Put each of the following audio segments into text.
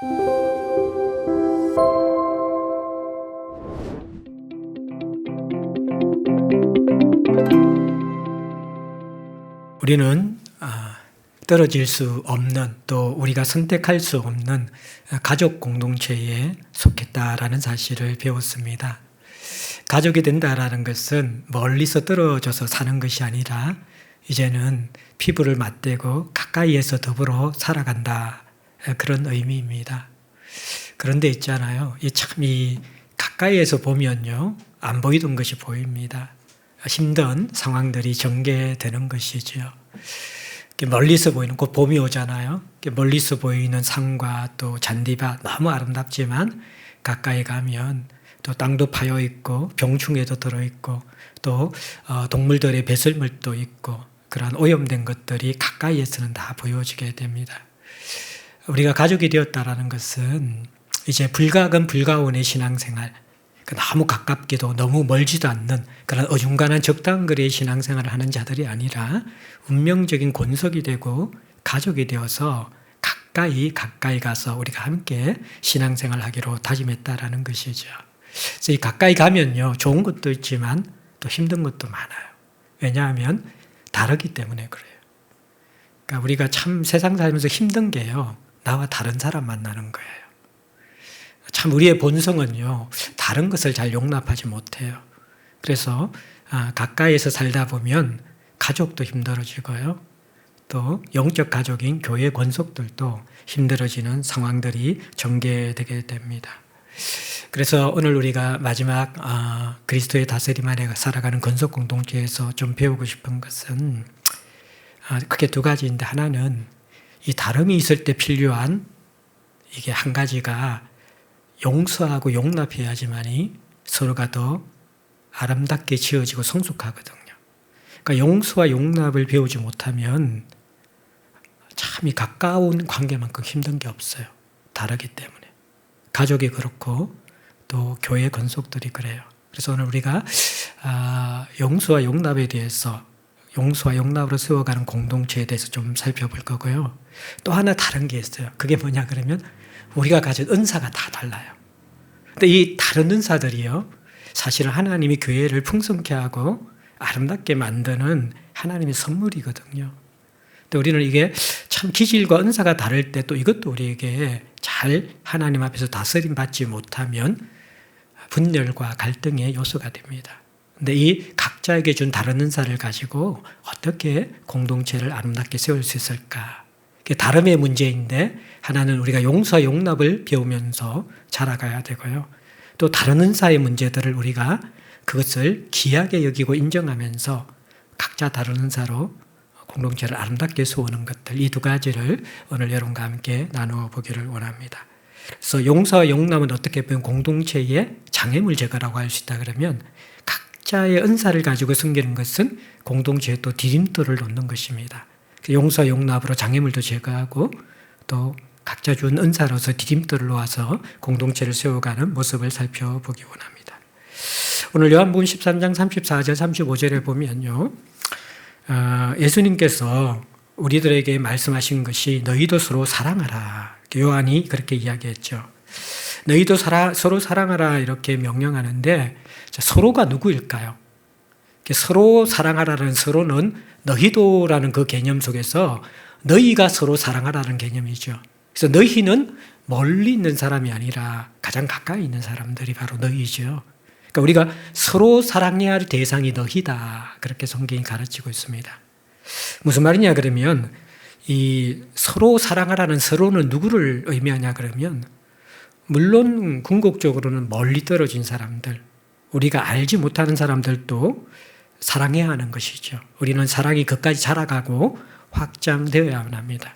우리는 떨어질 수 없는, 또 우리가 선택할 수 없는 가족 공동체에 속했다라는 사실을 배웠습니다. 가족이 된다라는 것은 멀리서 떨어져서 사는 것이 아니라 이제는 피부를 맞대고 가까이에서 더불어 살아간다, 그런 의미입니다. 그런데 있잖아요, 이 가까이에서 보면요, 안 보이던 것이 보입니다. 힘든 상황들이 전개되는 것이죠. 멀리서 보이는, 곧 봄이 오잖아요. 멀리서 보이는 산과 또 잔디밭 너무 아름답지만 가까이 가면 또 땅도 파여 있고 병충해도 들어 있고 또 동물들의 배설물도 있고 그러한 오염된 것들이 가까이에서는 다 보여지게 됩니다. 우리가 가족이 되었다라는 것은 이제 불가근 불가온의 신앙생활, 너무 가깝게도 너무 멀지도 않는 그런 어중간한 적당한 거리의 신앙생활을 하는 자들이 아니라 운명적인 권속이 되고 가족이 되어서 가까이 가서 우리가 함께 신앙생활을 하기로 다짐했다라는 것이죠. 그래서 이 가까이 가면요, 좋은 것도 있지만 또 힘든 것도 많아요. 왜냐하면 다르기 때문에 그래요. 그러니까 우리가 참 세상 살면서 힘든 게요, 나와 다른 사람 만나는 거예요. 참 우리의 본성은요, 다른 것을 잘 용납하지 못해요. 그래서 가까이에서 살다 보면 가족도 힘들어지고요, 또 영적 가족인 교회 권속들도 힘들어지는 상황들이 전개되게 됩니다. 그래서 오늘 우리가 마지막 그리스도의 다스림 안에 살아가는 권속 공동체에서 좀 배우고 싶은 것은 크게 두 가지인데, 하나는 이 다름이 있을 때 필요한 이게 한 가지가 용서하고 용납해야지만이 서로가 더 아름답게 지어지고 성숙하거든요. 그러니까 용서와 용납을 배우지 못하면 참 이 가까운 관계만큼 힘든 게 없어요. 다르기 때문에. 가족이 그렇고 또 교회 권속들이 그래요. 그래서 오늘 우리가 용서와 용납에 대해서, 용서와 용납으로 세워가는 공동체에 대해서 좀 살펴볼 거고요. 또 하나 다른 게 있어요. 그게 뭐냐 그러면 우리가 가진 은사가 다 달라요. 근데 이 다른 은사들이요, 사실은 하나님이 교회를 풍성케 하고 아름답게 만드는 하나님의 선물이거든요. 근데 우리는 이게 참 기질과 은사가 다를 때 또 이것도 우리에게 잘 하나님 앞에서 다스림 받지 못하면 분열과 갈등의 요소가 됩니다. 근데 이 각자에게 준 다른 은사를 가지고 어떻게 공동체를 아름답게 세울 수 있을까? 다름의 문제인데, 하나는 우리가 용서와 용납을 배우면서 자라가야 되고요. 또 다른 은사의 문제들을 우리가 그것을 귀하게 여기고 인정하면서 각자 다른 은사로 공동체를 아름답게 세우는 것들, 이 두 가지를 오늘 여러분과 함께 나누어 보기를 원합니다. 그래서 용서와 용납은 어떻게 보면 공동체의 장애물 제거라고 할 수 있다 그러면, 각자의 은사를 가지고 섬기는 것은 공동체에 또 디딤돌을 놓는 것입니다. 용서와 용납으로 장애물도 제거하고 또 각자 준 은사로서 디딤돌을 놓아서 공동체를 세워가는 모습을 살펴보기 원합니다. 오늘 요한복음 13장 34절 35절에 보면요, 예수님께서 우리들에게 말씀하신 것이 너희도 서로 사랑하라. 요한이 그렇게 이야기했죠. 너희도 서로 사랑하라 이렇게 명령하는데, 서로가 누구일까요? 서로 사랑하라는 서로는 너희도라는 그 개념 속에서 너희가 서로 사랑하라는 개념이죠. 그래서 너희는 멀리 있는 사람이 아니라 가장 가까이 있는 사람들이 바로 너희죠. 그러니까 우리가 서로 사랑해야 할 대상이 너희다, 그렇게 성경이 가르치고 있습니다. 무슨 말이냐 그러면, 이 서로 사랑하라는 서로는 누구를 의미하냐 그러면, 물론 궁극적으로는 멀리 떨어진 사람들, 우리가 알지 못하는 사람들도 사랑해야 하는 것이죠. 우리는 사랑이 끝까지 자라가고 확장되어야만 합니다.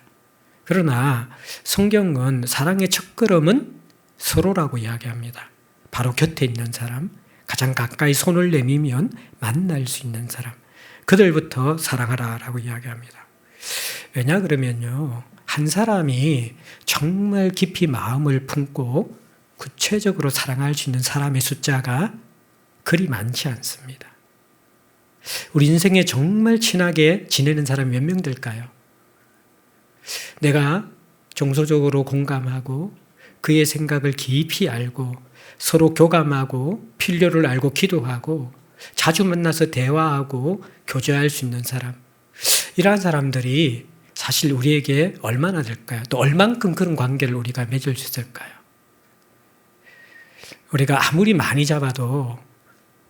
그러나 성경은 사랑의 첫걸음은 서로라고 이야기합니다. 바로 곁에 있는 사람, 가장 가까이 손을 내밀면 만날 수 있는 사람, 그들부터 사랑하라라고 이야기합니다. 왜냐 그러면요, 한 사람이 정말 깊이 마음을 품고 구체적으로 사랑할 수 있는 사람의 숫자가 그리 많지 않습니다. 우리 인생에 정말 친하게 지내는 사람이 몇 명 될까요? 내가 정서적으로 공감하고 그의 생각을 깊이 알고 서로 교감하고 필요를 알고 기도하고 자주 만나서 대화하고 교제할 수 있는 사람, 이러한 사람들이 사실 우리에게 얼마나 될까요? 또 얼만큼 그런 관계를 우리가 맺을 수 있을까요? 우리가 아무리 많이 잡아도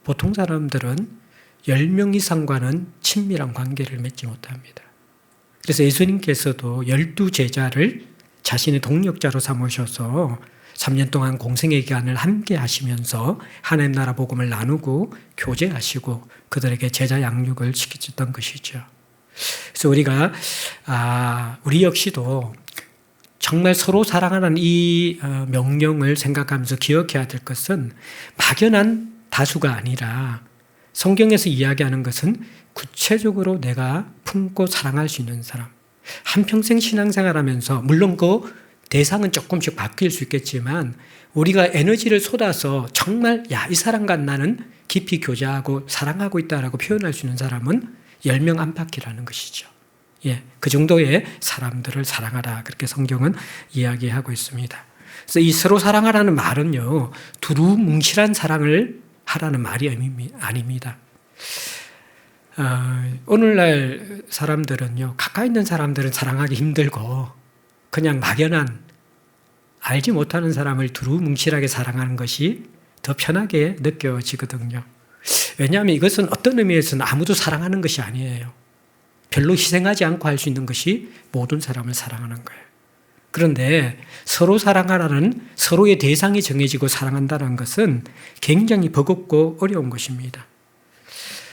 보통 사람들은 10명 이상과는 친밀한 관계를 맺지 못합니다. 그래서 예수님께서도 12제자를 자신의 동력자로 삼으셔서 3년 동안 공생의 기간을 함께 하시면서 하나님 나라 복음을 나누고 교제하시고 그들에게 제자 양육을 시키셨던 것이죠. 그래서 우리 역시도 정말 서로 사랑하는 이 명령을 생각하면서 기억해야 될 것은 막연한 다수가 아니라 성경에서 이야기하는 것은 구체적으로 내가 품고 사랑할 수 있는 사람, 한평생 신앙생활하면서 물론 그 대상은 조금씩 바뀔 수 있겠지만 우리가 에너지를 쏟아서 정말 이 사람과 나는 깊이 교제하고 사랑하고 있다라고 표현할 수 있는 사람은 10명 안팎이라는 것이죠. 그 정도의 사람들을 사랑하라, 그렇게 성경은 이야기하고 있습니다. 그래서 이 서로 사랑하라는 말은요, 두루뭉실한 사랑을 하라는 말이 아닙니다. 오늘날 사람들은요, 가까이 있는 사람들은 사랑하기 힘들고 그냥 막연한 알지 못하는 사람을 두루뭉실하게 사랑하는 것이 더 편하게 느껴지거든요. 왜냐하면 이것은 어떤 의미에서는 아무도 사랑하는 것이 아니에요. 별로 희생하지 않고 할 수 있는 것이 모든 사람을 사랑하는 거예요. 그런데 서로 사랑하라는 서로의 대상이 정해지고 사랑한다는 것은 굉장히 버겁고 어려운 것입니다.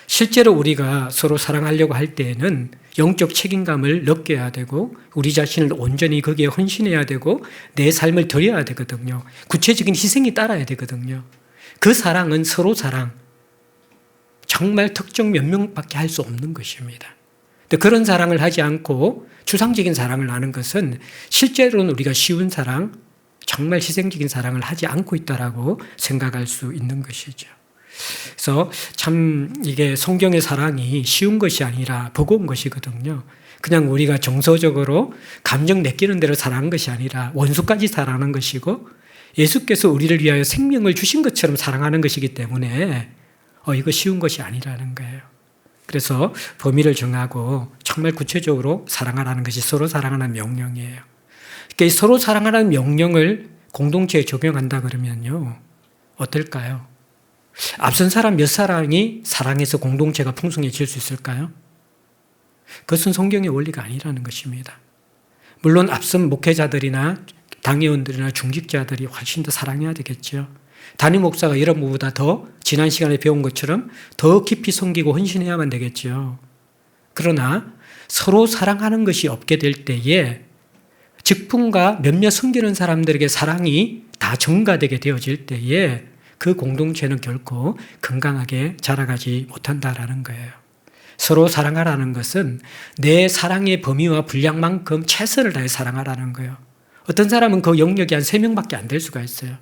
실제로 우리가 서로 사랑하려고 할 때에는 영적 책임감을 느껴야 되고 우리 자신을 온전히 거기에 헌신해야 되고 내 삶을 드려야 되거든요. 구체적인 희생이 따라야 되거든요. 그 사랑은 서로 사랑, 정말 특정 몇 명밖에 할 수 없는 것입니다. 그런 사랑을 하지 않고 추상적인 사랑을 하는 것은 실제로는 우리가 쉬운 사랑, 정말 희생적인 사랑을 하지 않고 있다라고 생각할 수 있는 것이죠. 그래서 참 이게 성경의 사랑이 쉬운 것이 아니라 버거운 것이거든요. 그냥 우리가 정서적으로 감정 느끼는 대로 사랑한 것이 아니라 원수까지 사랑하는 것이고 예수께서 우리를 위하여 생명을 주신 것처럼 사랑하는 것이기 때문에 이거 쉬운 것이 아니라는 거예요. 그래서 범위를 정하고 정말 구체적으로 사랑하라는 것이 서로 사랑하는 명령이에요. 그러니까 서로 사랑하라는 명령을 공동체에 적용한다 그러면요, 어떨까요? 앞선 사람 몇 사람이 사랑해서 공동체가 풍성해질 수 있을까요? 그것은 성경의 원리가 아니라는 것입니다. 물론 앞선 목회자들이나 당회원들이나 중직자들이 훨씬 더 사랑해야 되겠죠. 담임 목사가 여러분보다 더 지난 시간에 배운 것처럼 더 깊이 섬기고 헌신해야만 되겠죠. 그러나 서로 사랑하는 것이 없게 될 때에 직분과 몇몇 섬기는 사람들에게 사랑이 다 전가되게 되어질 때에 그 공동체는 결코 건강하게 자라가지 못한다라는 거예요. 서로 사랑하라는 것은 내 사랑의 범위와 분량만큼 최선을 다해 사랑하라는 거예요. 어떤 사람은 그 영역이 한 3명밖에 안 될 수가 있어요.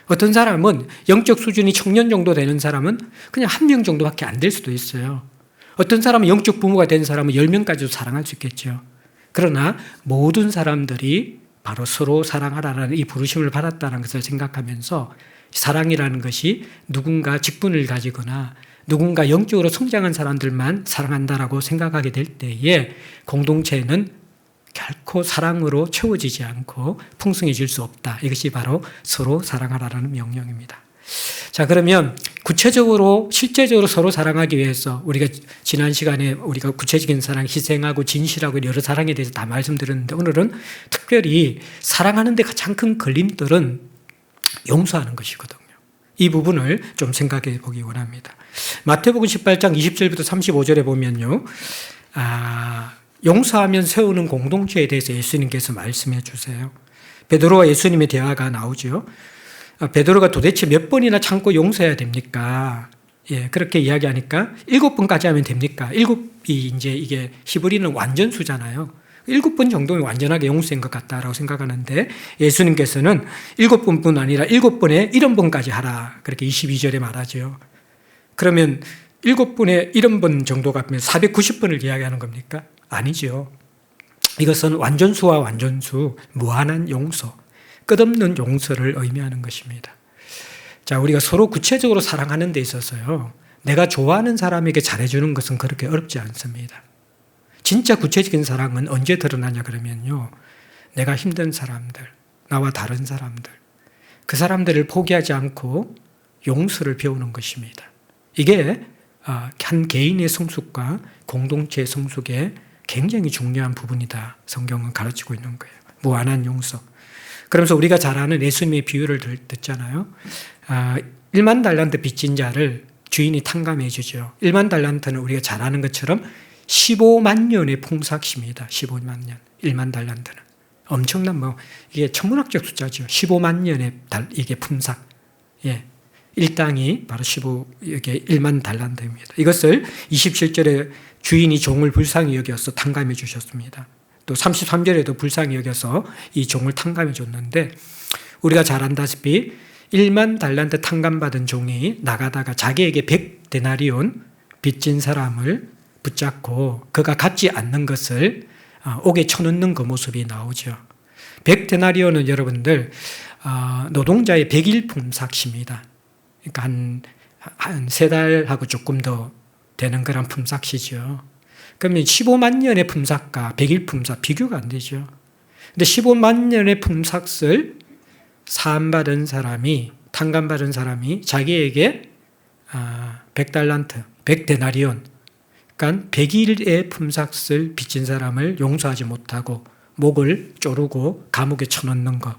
어떤 사람은 영적 수준이 청년 정도 되는 사람은 그냥 1명 정도밖에 안 될 수도 있어요. 어떤 사람은 영적 부모가 된 사람은 10명까지도 사랑할 수 있겠죠. 그러나 모든 사람들이 바로 서로 사랑하라는 이 부르심을 받았다는 것을 생각하면서 사랑이라는 것이 누군가 직분을 가지거나 누군가 영적으로 성장한 사람들만 사랑한다라고 생각하게 될 때에 공동체는 결코 사랑으로 채워지지 않고 풍성해질 수 없다. 이것이 바로 서로 사랑하라는 명령입니다. 자, 그러면 구체적으로 실제적으로 서로 사랑하기 위해서 우리가 지난 시간에 우리가 구체적인 사랑, 희생하고 진실하고 여러 사랑에 대해서 다 말씀드렸는데 오늘은 특별히 사랑하는 데 가장 큰 걸림돌은 용서하는 것이거든요. 이 부분을 좀 생각해 보기 원합니다. 마태복음 18장 20절부터 35절에 보면요, 용서하면 세우는 공동체에 대해서 예수님께서 말씀해 주세요. 베드로와 예수님의 대화가 나오죠. 베드로가 도대체 몇 번이나 참고 용서해야 됩니까? 그렇게 이야기하니까 7번까지 하면 됩니까? 7이 이제 이게 히브리는 완전수잖아요. 7번 정도면 완전하게 용서한 것 같다라고 생각하는데 예수님께서는 7번뿐 아니라 7번에 70번까지 하라. 그렇게 22절에 말하죠. 그러면 7번에 70번 정도가 하면 490번을 이야기하는 겁니까? 아니죠. 이것은 완전수와 완전수, 무한한 용서, 끝없는 용서를 의미하는 것입니다. 자, 우리가 서로 구체적으로 사랑하는 데 있어서요, 내가 좋아하는 사람에게 잘해주는 것은 그렇게 어렵지 않습니다. 진짜 구체적인 사랑은 언제 드러나냐 그러면요, 내가 힘든 사람들, 나와 다른 사람들, 그 사람들을 포기하지 않고 용서를 배우는 것입니다. 이게 한 개인의 성숙과 공동체의 성숙에 굉장히 중요한 부분이다. 성경은 가르치고 있는 거예요. 무한한 용서. 그러면서 우리가 잘 아는 예수님의 비유를 듣잖아요. 1만 달란트 빚진 자를 주인이 탕감해 주죠. 1만 달란트는 우리가 잘 아는 것처럼 15만 년의 품삯입니다. 15만 년. 1만 달란트는. 엄청난 이게 천문학적 숫자죠. 15만 년의 이게 품삯. 예. 일당이 바로 이게 1만 달란트입니다. 이것을 27절에 주인이 종을 불쌍히 여겨서 탕감해 주셨습니다. 또 33절에도 불쌍히 여겨서 이 종을 탕감해 줬는데, 우리가 잘 안다시피 1만 달란트 탕감받은 종이 나가다가 자기에게 100데나리온 빚진 사람을 붙잡고 그가 갚지 않는 것을 옥에 쳐넣는 그 모습이 나오죠. 100데나리온은 여러분들 노동자의 100일 품삯입니다. 그러니까 한 3달하고 조금 더 되는 그런 품삯이죠. 그러면 15만 년의 품삯과 100일 품삯 비교가 안 되죠. 근데 15만 년의 품삯을 사함받은 사람이, 탕감받은 사람이 자기에게 100달란트, 100데나리온, 그러니까 100일의 품삯을 빚진 사람을 용서하지 못하고 목을 조르고 감옥에 쳐넣는 것,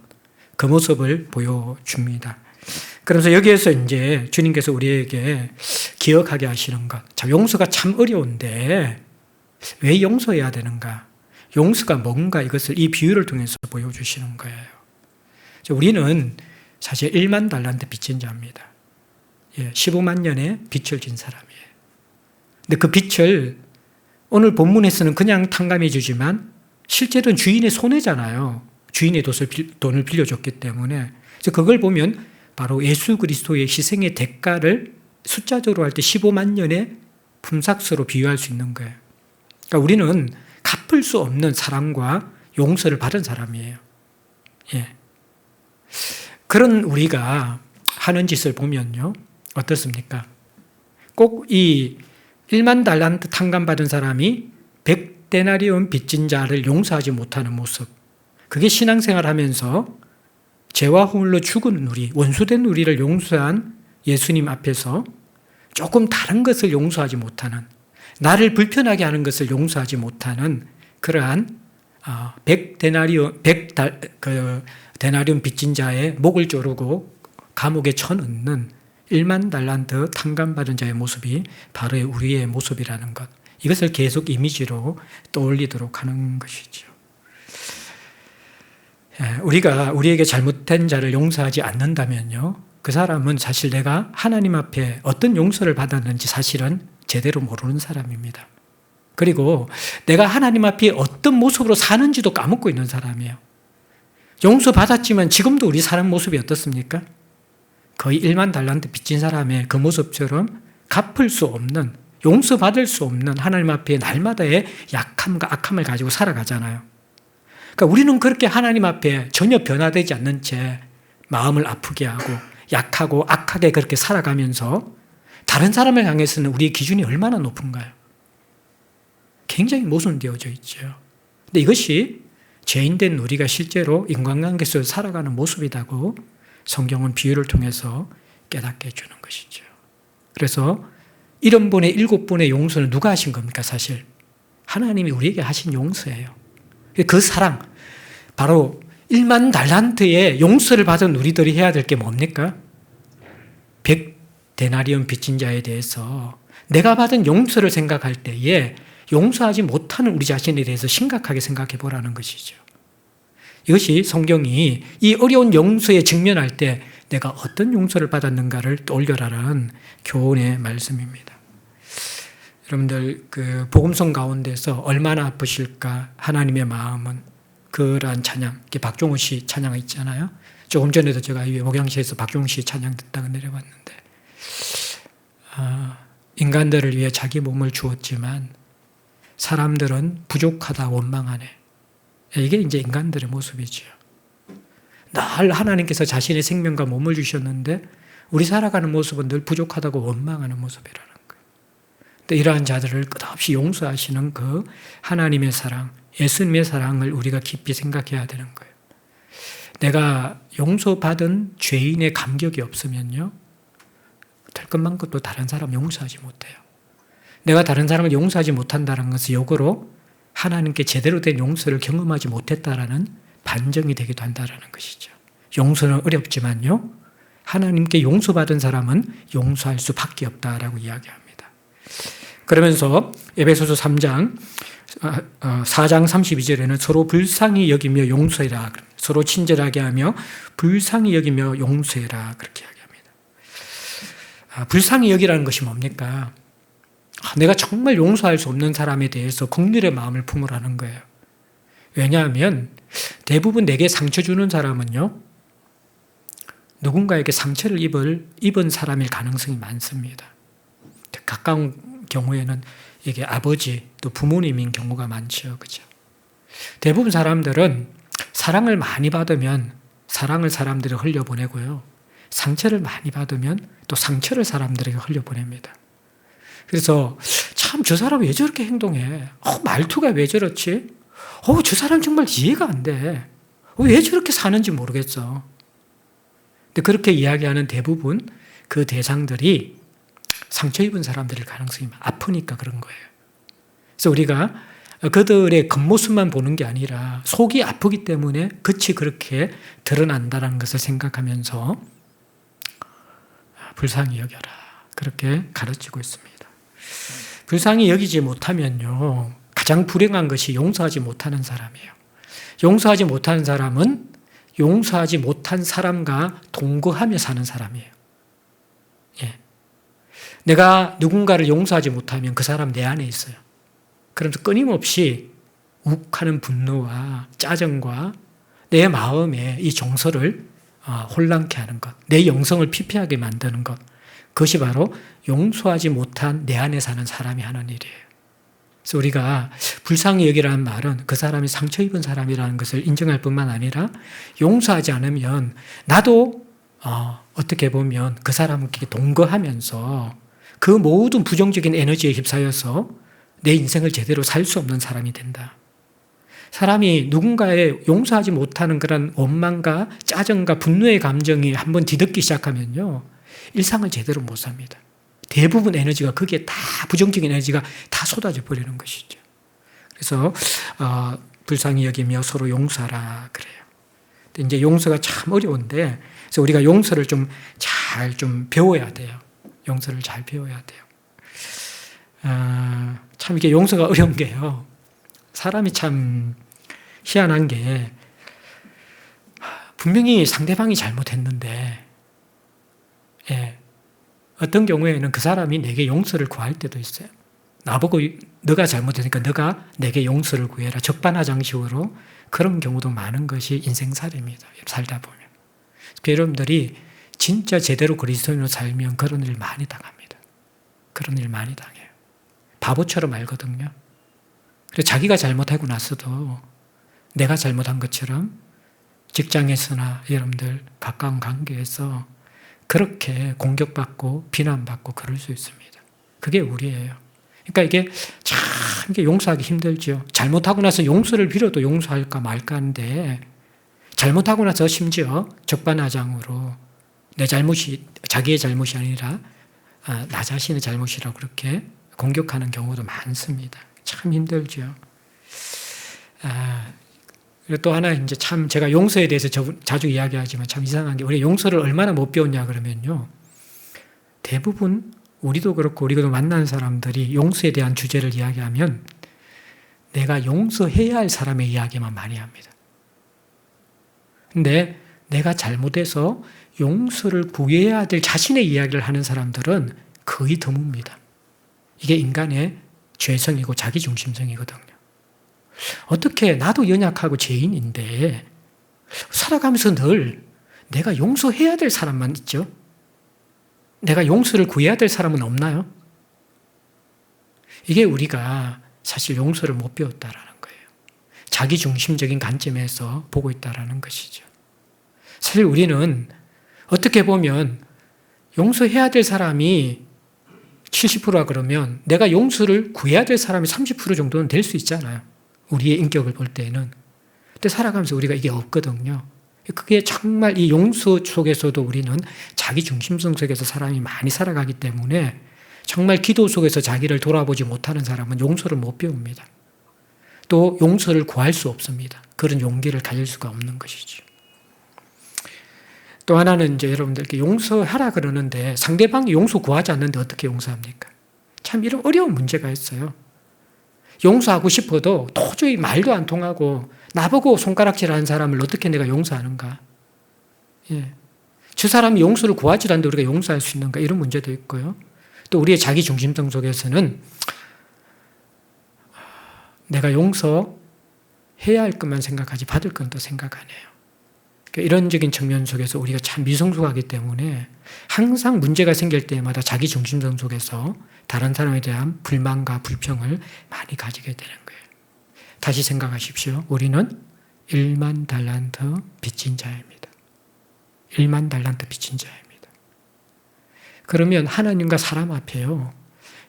그 모습을 보여줍니다. 그래서 여기에서 이제 주님께서 우리에게 기억하게 하시는 것, 자, 용서가 참 어려운데 왜 용서해야 되는가? 용서가 뭔가, 이것을 이 비유를 통해서 보여주시는 거예요. 우리는 사실 1만 달란트 빚진 자입니다. 15만 년의 빚을 진 사람이에요. 근데 그 빚을 오늘 본문에서는 그냥 탕감해 주지만 실제로는 주인의 손해잖아요. 주인의 돈을 빌려줬기 때문에. 그래서 그걸 보면 바로 예수 그리스도의 희생의 대가를 숫자적으로 할 때 15만 년의 품삯으로 비유할 수 있는 거예요. 그러니까 우리는 갚을 수 없는 사랑과 용서를 받은 사람이에요. 예. 그런 우리가 하는 짓을 보면요, 어떻습니까? 꼭 이 1만 달란트 탕감받은 사람이 100데나리온 빚진 자를 용서하지 못하는 모습, 그게 신앙생활 하면서 죄와 허물로 죽은 우리, 원수된 우리를 용서한 예수님 앞에서 조금 다른 것을 용서하지 못하는, 나를 불편하게 하는 것을 용서하지 못하는 그러한 100데나리온 빚진 자의 목을 조르고 감옥에 쳐넣는 1만 달란트 탕감받은 자의 모습이 바로 우리의 모습이라는 것, 이것을 계속 이미지로 떠올리도록 하는 것이죠. 우리가 우리에게 잘못된 자를 용서하지 않는다면요, 그 사람은 사실 내가 하나님 앞에 어떤 용서를 받았는지 사실은 제대로 모르는 사람입니다. 그리고 내가 하나님 앞에 어떤 모습으로 사는지도 까먹고 있는 사람이에요. 용서받았지만 지금도 우리 사는 모습이 어떻습니까? 거의 1만 달란트 빚진 사람의 그 모습처럼 갚을 수 없는, 용서받을 수 없는 하나님 앞에 날마다의 약함과 악함을 가지고 살아가잖아요. 그러니까 우리는 그렇게 하나님 앞에 전혀 변화되지 않는 채 마음을 아프게 하고 약하고 악하게 그렇게 살아가면서 다른 사람을 향해서는 우리의 기준이 얼마나 높은가요? 굉장히 모순되어져 있죠. 근데 이것이 죄인된 우리가 실제로 인간관계 속에서 살아가는 모습이라고 성경은 비유를 통해서 깨닫게 해주는 것이죠. 그래서 70번의 7번의 용서는 누가 하신 겁니까? 사실 하나님이 우리에게 하신 용서예요. 그 사랑, 바로 1만 달란트의 용서를 받은 우리들이 해야 될 게 뭡니까? 100데나리온 빚진 자에 대해서 내가 받은 용서를 생각할 때에 용서하지 못하는 우리 자신에 대해서 심각하게 생각해 보라는 것이죠. 이것이 성경이 이 어려운 용서에 직면할 때 내가 어떤 용서를 받았는가를 떠올려라는 교훈의 말씀입니다. 여러분들 그 복음성 가운데서 얼마나 아프실까 하나님의 마음은, 그러한 찬양, 박종호 씨 찬양 있잖아요. 조금 전에도 제가 목양시에서 박종호 씨 찬양 듣다가 내려봤는데, 인간들을 위해 자기 몸을 주었지만 사람들은 부족하다 원망하네. 이게 이제 인간들의 모습이죠. 늘 하나님께서 자신의 생명과 몸을 주셨는데 우리 살아가는 모습은 늘 부족하다고 원망하는 모습이라는 거예요. 근데 이러한 자들을 끝없이 용서하시는 그 하나님의 사랑, 예수님의 사랑을 우리가 깊이 생각해야 되는 거예요. 내가 용서받은 죄인의 감격이 없으면요, 될 것만큼 또 다른 사람 용서하지 못해요. 내가 다른 사람을 용서하지 못한다는 것은 역으로 하나님께 제대로 된 용서를 경험하지 못했다라는 반증이 되기도 한다는 것이죠. 용서는 어렵지만요, 하나님께 용서받은 사람은 용서할 수밖에 없다라고 이야기합니다. 그러면서 에베소서 3장 4장 32절에는 서로 불쌍히 여기며 용서해라, 서로 친절하게 하며 불쌍히 여기며 용서해라, 그렇게 이야기합니다. 불쌍히 여기라는 것이 뭡니까? 내가 정말 용서할 수 없는 사람에 대해서 긍휼의 마음을 품으라는 거예요. 왜냐하면 대부분 내게 상처 주는 사람은요, 누군가에게 상처를 입은 사람일 가능성이 많습니다. 가까운 경우에는 이게 아버지 또 부모님인 경우가 많죠. 그죠? 대부분 사람들은 사랑을 많이 받으면 사랑을 사람들이 흘려보내고요, 상처를 많이 받으면 또 상처를 사람들에게 흘려보냅니다. 그래서 참 저 사람 왜 저렇게 행동해? 말투가 왜 저렇지? 저 사람 정말 이해가 안 돼. 왜 저렇게 사는지 모르겠어. 근데 그렇게 이야기하는 대부분 그 대상들이 상처 입은 사람들일 가능성이 아프니까 그런 거예요. 그래서 우리가 그들의 겉모습만 보는 게 아니라 속이 아프기 때문에 끝이 그렇게 드러난다는 것을 생각하면서 불쌍히 여겨라, 그렇게 가르치고 있습니다. 불쌍히 여기지 못하면요, 가장 불행한 것이 용서하지 못하는 사람이에요. 용서하지 못하는 사람은 용서하지 못한 사람과 동거하며 사는 사람이에요. 예. 내가 누군가를 용서하지 못하면 그 사람 내 안에 있어요. 그러면서 끊임없이 욱하는 분노와 짜증과 내 마음에 이 정서를 혼란케 하는 것, 내 영성을 피폐하게 만드는 것, 그것이 바로 용서하지 못한 내 안에 사는 사람이 하는 일이에요. 그래서 우리가 불쌍히 여기라는 말은 그 사람이 상처 입은 사람이라는 것을 인정할 뿐만 아니라 용서하지 않으면 나도 어떻게 보면 그 사람께 동거하면서 그 모든 부정적인 에너지에 휩싸여서 내 인생을 제대로 살 수 없는 사람이 된다. 사람이 누군가의 용서하지 못하는 그런 원망과 짜증과 분노의 감정이 한번 뒤덮기 시작하면요, 일상을 제대로 못 삽니다. 대부분 에너지가 거기에 다 부정적인 에너지가 다 쏟아져 버리는 것이죠. 그래서 불쌍히 여기며 서로 용서하라 그래요. 근데 이제 용서가 참 어려운데, 그래서 우리가 용서를 좀 잘 배워야 돼요. 용서를 잘 배워야 돼요. 참 이게 용서가 어려운 게요, 사람이 참 희한한 게 분명히 상대방이 잘못했는데, 예, 어떤 경우에는 그 사람이 내게 용서를 구할 때도 있어요. 나보고 너가 잘못했으니까 너가 내게 용서를 구해라, 적반하장식으로 그런 경우도 많은 것이 인생살이입니다. 살다 보면. 여러분들이 진짜 제대로 그리스도인으로 살면 그런 일 많이 당합니다. 그런 일 많이 당해요. 바보처럼 알거든요. 그래서 자기가 잘못하고 나서도 내가 잘못한 것처럼 직장에서나 여러분들 가까운 관계에서 그렇게 공격받고 비난받고 그럴 수 있습니다. 그게 우리예요. 그러니까 이게 참 이게 용서하기 힘들죠. 잘못하고 나서 용서를 빌어도 용서할까 말까인데, 잘못하고 나서 심지어 적반하장으로 내 잘못이 자기의 잘못이 아니라 나 자신의 잘못이라고 그렇게 공격하는 경우도 많습니다. 참 힘들죠. 그리고 또 하나 이제 참 제가 용서에 대해서 자주 이야기하지만 참 이상한 게, 우리 용서를 얼마나 못 배웠냐 그러면요, 대부분 우리도 그렇고 우리가 만나는 사람들이 용서에 대한 주제를 이야기하면 내가 용서해야 할 사람의 이야기만 많이 합니다. 근데 내가 잘못해서 용서를 구해야 될 자신의 이야기를 하는 사람들은 거의 드뭅니다. 이게 인간의 죄성이고 자기중심성이거든요. 어떻게 나도 연약하고 죄인인데 살아가면서 늘 내가 용서해야 될 사람만 있죠? 내가 용서를 구해야 될 사람은 없나요? 이게 우리가 사실 용서를 못 배웠다라는 거예요. 자기중심적인 관점에서 보고 있다라는 것이죠. 사실 우리는 어떻게 보면 용서해야 될 사람이 70%라 그러면 내가 용서를 구해야 될 사람이 30% 정도는 될 수 있잖아요. 우리의 인격을 볼 때는. 근데 살아가면서 우리가 이게 없거든요. 그게 정말 이 용서 속에서도 우리는 자기 중심성 속에서 사람이 많이 살아가기 때문에 정말 기도 속에서 자기를 돌아보지 못하는 사람은 용서를 못 배웁니다. 또 용서를 구할 수 없습니다. 그런 용기를 가질 수가 없는 것이죠. 또 하나는 이제 여러분들께 용서하라 그러는데 상대방이 용서 구하지 않는데 어떻게 용서합니까? 참 이런 어려운 문제가 있어요. 용서하고 싶어도 도저히 말도 안 통하고 나보고 손가락질하는 사람을 어떻게 내가 용서하는가? 예. 저 사람이 용서를 구하지 않는데 우리가 용서할 수 있는가? 이런 문제도 있고요. 또 우리의 자기 중심성 속에서는 내가 용서해야 할 것만 생각하지 받을 건 또 생각 안 해요. 이런적인 측면 속에서 우리가 참 미성숙하기 때문에 항상 문제가 생길 때마다 자기 중심성 속에서 다른 사람에 대한 불만과 불평을 많이 가지게 되는 거예요. 다시 생각하십시오. 우리는 1만 달란트 빚진 자입니다. 1만 달란트 빚진 자입니다. 그러면 하나님과 사람 앞에요.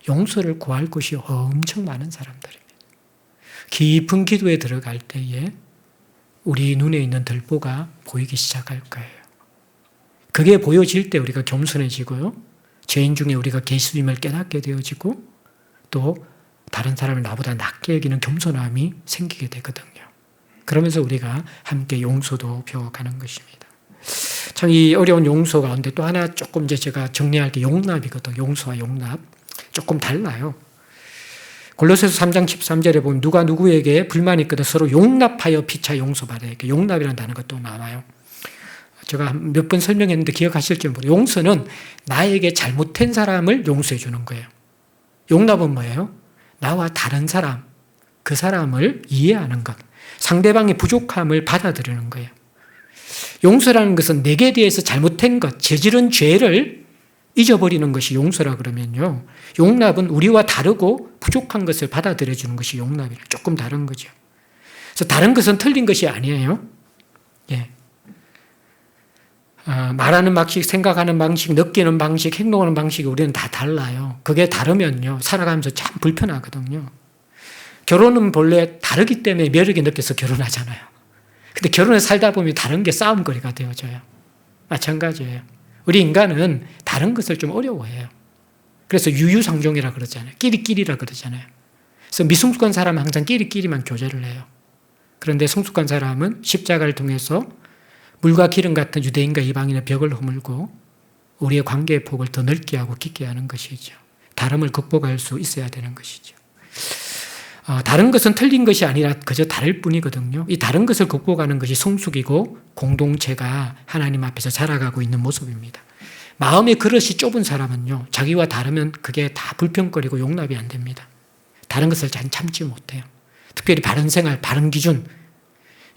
용서를 구할 곳이 엄청 많은 사람들입니다. 깊은 기도에 들어갈 때에 우리 눈에 있는 들보가 보이기 시작할 거예요. 그게 보여질 때 우리가 겸손해지고요. 죄인 중에 우리가 예수님을 깨닫게 되어지고 또 다른 사람을 나보다 낮게 여기는 겸손함이 생기게 되거든요. 그러면서 우리가 함께 용서도 배워가는 것입니다. 참 이 어려운 용서 가운데 또 하나 조금 이제 제가 정리할 게 용납이거든요. 용서와 용납. 조금 달라요. 골로새서 3장 13절에 보면 누가 누구에게 불만이 있거든 서로 용납하여 피차 용서받아야 돼. 용납이라는 단어가 또 나와요. 제가 몇 번 설명했는데 기억하실지 모르겠어요. 용서는 나에게 잘못된 사람을 용서해 주는 거예요. 용납은 뭐예요? 나와 다른 사람, 그 사람을 이해하는 것. 상대방의 부족함을 받아들이는 거예요. 용서라는 것은 내게 대해서 잘못된 것, 저지른 죄를 잊어버리는 것이 용서라 그러면요. 용납은 우리와 다르고 부족한 것을 받아들여 주는 것이 용납이에요. 조금 다른 거죠. 그래서 다른 것은 틀린 것이 아니에요. 예. 말하는 방식, 생각하는 방식, 느끼는 방식, 행동하는 방식이 우리는 다 달라요. 그게 다르면요. 살아가면서 참 불편하거든요. 결혼은 본래 다르기 때문에 매력이 느껴서 결혼하잖아요. 근데 결혼에 살다 보면 다른 게 싸움거리가 되어져요. 마찬가지예요. 우리 인간은 다른 것을 좀 어려워해요. 그래서 유유상종이라 그러잖아요. 끼리끼리라 그러잖아요. 그래서 미성숙한 사람은 항상 끼리끼리만 교제를 해요. 그런데 성숙한 사람은 십자가를 통해서 물과 기름 같은 유대인과 이방인의 벽을 허물고 우리의 관계의 폭을 더 넓게 하고 깊게 하는 것이죠. 다름을 극복할 수 있어야 되는 것이죠. 다른 것은 틀린 것이 아니라 그저 다를 뿐이거든요. 이 다른 것을 극복하는 것이 성숙이고 공동체가 하나님 앞에서 자라가고 있는 모습입니다. 마음의 그릇이 좁은 사람은요. 자기와 다르면 그게 다 불평거리고 용납이 안 됩니다. 다른 것을 잘 참지 못해요. 특별히 바른 생활, 바른 기준.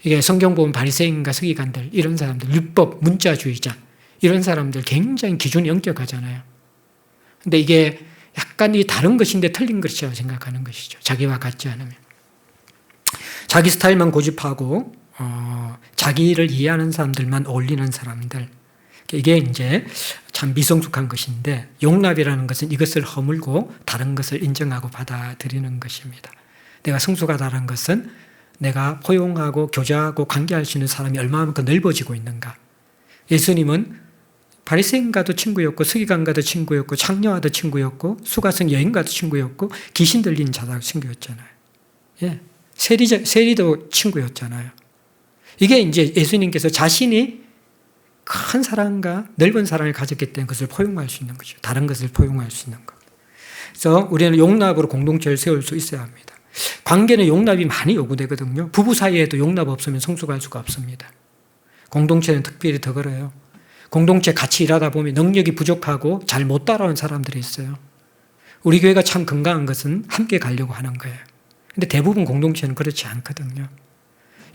이게 성경 보면 바리새인과 서기관들 이런 사람들, 율법, 문자주의자 이런 사람들 굉장히 기준이 엄격하잖아요. 근데 이게 약간 이 다른 것인데 틀린 것이라고 생각하는 것이죠. 자기와 같지 않으면. 자기 스타일만 고집하고 자기를 이해하는 사람들만 어울리는 사람들. 이게 이제 참 미성숙한 것인데 용납이라는 것은 이것을 허물고 다른 것을 인정하고 받아들이는 것입니다. 내가 성숙하다는 것은 내가 포용하고 교제하고 관계할 수 있는 사람이 얼마만큼 넓어지고 있는가. 예수님은 바리새인과도 친구였고 서기관과도 친구였고 창녀와도 친구였고 수가성 여인과도 친구였고 귀신 들린 자도 친구였잖아요. 예. 세리도 친구였잖아요. 이게 이제 예수님께서 자신이 큰 사랑과 넓은 사랑을 가졌기 때문에 그것을 포용할 수 있는 거죠. 다른 것을 포용할 수 있는 것. 그래서 우리는 용납으로 공동체를 세울 수 있어야 합니다. 관계는 용납이 많이 요구되거든요. 부부 사이에도 용납 없으면 성숙할 수가 없습니다. 공동체는 특별히 더 그래요. 공동체 같이 일하다 보면 능력이 부족하고 잘 못 따라오는 사람들이 있어요. 우리 교회가 참 건강한 것은 함께 가려고 하는 거예요. 근데 대부분 공동체는 그렇지 않거든요.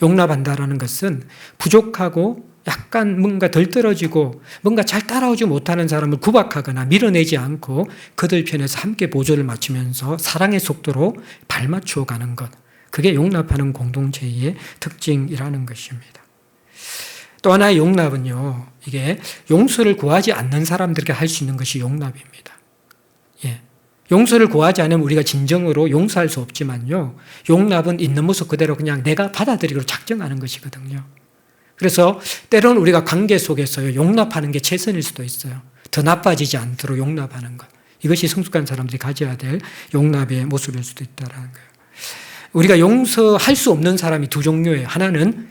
용납한다라는 것은 부족하고 약간 뭔가 덜 떨어지고 뭔가 잘 따라오지 못하는 사람을 구박하거나 밀어내지 않고 그들 편에서 함께 보조를 맞추면서 사랑의 속도로 발맞추어 가는 것. 그게 용납하는 공동체의 특징이라는 것입니다. 또 하나의 용납은요, 이게 용서를 구하지 않는 사람들에게 할 수 있는 것이 용납입니다. 예. 용서를 구하지 않으면 우리가 진정으로 용서할 수 없지만요, 용납은 있는 모습 그대로 그냥 내가 받아들이기로 작정하는 것이거든요. 그래서 때로는 우리가 관계 속에서요, 용납하는 게 최선일 수도 있어요. 더 나빠지지 않도록 용납하는 것. 이것이 성숙한 사람들이 가져야 될 용납의 모습일 수도 있다는 거예요. 우리가 용서할 수 없는 사람이 두 종류예요. 하나는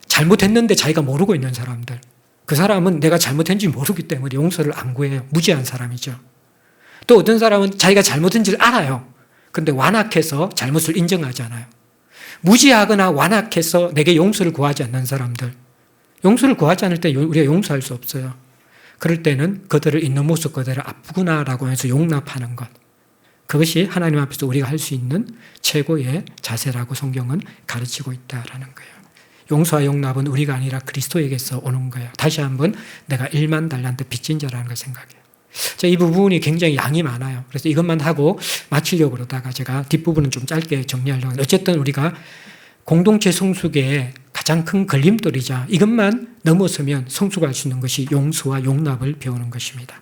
잘못했는데 자기가 모르고 있는 사람들. 그 사람은 내가 잘못했는지 모르기 때문에 용서를 안 구해요. 무지한 사람이죠. 또 어떤 사람은 자기가 잘못한 줄 알아요. 그런데 완악해서 잘못을 인정하지 않아요. 무지하거나 완악해서 내게 용서를 구하지 않는 사람들. 용서를 구하지 않을 때 우리가 용서할 수 없어요. 그럴 때는 그들을 있는 모습 그대로 아프구나라고 해서 용납하는 것. 그것이 하나님 앞에서 우리가 할 수 있는 최고의 자세라고 성경은 가르치고 있다라는 거예요. 용서와 용납은 우리가 아니라 그리스도에게서 오는 거예요. 다시 한번 내가 1만 달란트 빚진 자라는 걸 생각해요. 이 부분이 굉장히 양이 많아요. 그래서 이것만 하고 마치려고 그러다가 제가 뒷부분은 좀 짧게 정리하려고 해요. 어쨌든 우리가 공동체 성숙의 가장 큰 걸림돌이자 이것만 넘어서면 성숙할 수 있는 것이 용서와 용납을 배우는 것입니다.